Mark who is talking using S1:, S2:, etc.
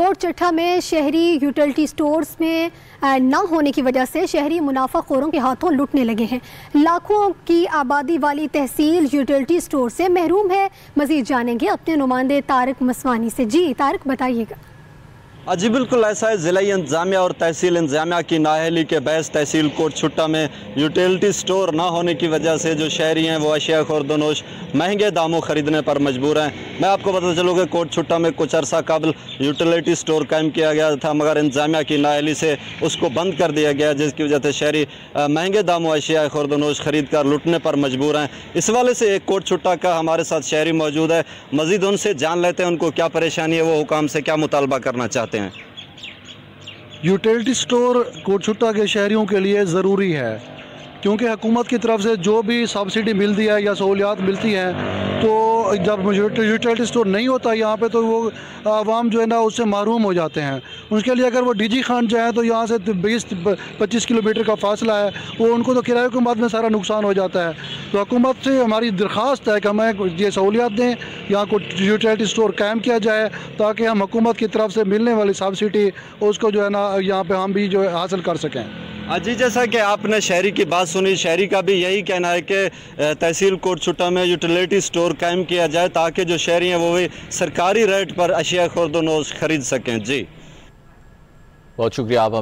S1: Coat चट्टा में शहरी यूटिलिटी स्टोर्स में न होने की वजह से शहरी मुनाफाखोरों के हाथों लुटने लगे हैं। लाखों की आबादी वाली तहसील यूटिलिटी स्टोर से महरूम है। मजीद जानेंगे अपने नुमाइंदे तारिक मसवानी से। जी तारिक, बताइएगा।
S2: जी बिल्कुल ऐसा है। ज़िला इंतज़ामिया और तहसील इंतज़ामिया की नाअहली के बहस तहसील कोट छुट्टा में यूटिलिटी स्टोर ना होने की वजह से जो शहरी हैं वो अशिया खुर्दनोश महंगे दामों ख़रीदने पर मजबूर हैं। मैं आपको पता चलूँ कि कोट छुट्टा में कुछ अरसा कबल यूटिलिटी स्टोर कायम किया गया था, मगर इंतज़ामिया की नाअहली से उसको बंद कर दिया गया, जिसकी वजह से शहरी महंगे दामों अशिया खुर्दनोश ख़रीद कर लुटने पर मजबूर हैं। इस वाले से एक कोट छुट्टा का हमारे साथ शहरी मौजूद है। मज़ीद उनसे जान लेते हैं उनको क्या परेशानी है, वो हुकाम से क्या मुतालबा करना चाहते हैं।
S3: यूटिलिटी स्टोर कोट छुट्टा के शहरियों के लिए ज़रूरी है, क्योंकि हुकूमत की तरफ से जो भी सब्सिडी मिलती है या सहूलियात मिलती हैं, तो जब यूटिलिटी स्टोर नहीं होता यहाँ पे तो वो आवाम जो है ना उससे महरूम हो जाते हैं। उसके लिए अगर वो डीजी खान जाए तो यहाँ से 20-25 किलोमीटर का फासला है, वो उनको तो किराए के बाद में सारा नुकसान हो जाता है। तो हुकूमत से हमारी दरख्वास्त है कि हमें ये सहूलियात दें, यहाँ को यूटिलिटी स्टोर कायम किया जाए, ताकि हम हुकूमत की तरफ से मिलने वाली सब्सिडी उसको जो है ना यहाँ पर हम भी जो है हासिल कर सकें।
S2: जी, जैसा कि आपने शहरी की बात सुनी, शहरी का भी यही कहना है कि तहसील कोट छुट्टा में यूटिलिटी स्टोर कायम किया जाए ताकि जो शहरी हैं वो भी सरकारी रेट पर अशिया खुर्दनोश खरीद सकें। जी
S4: बहुत शुक्रिया आप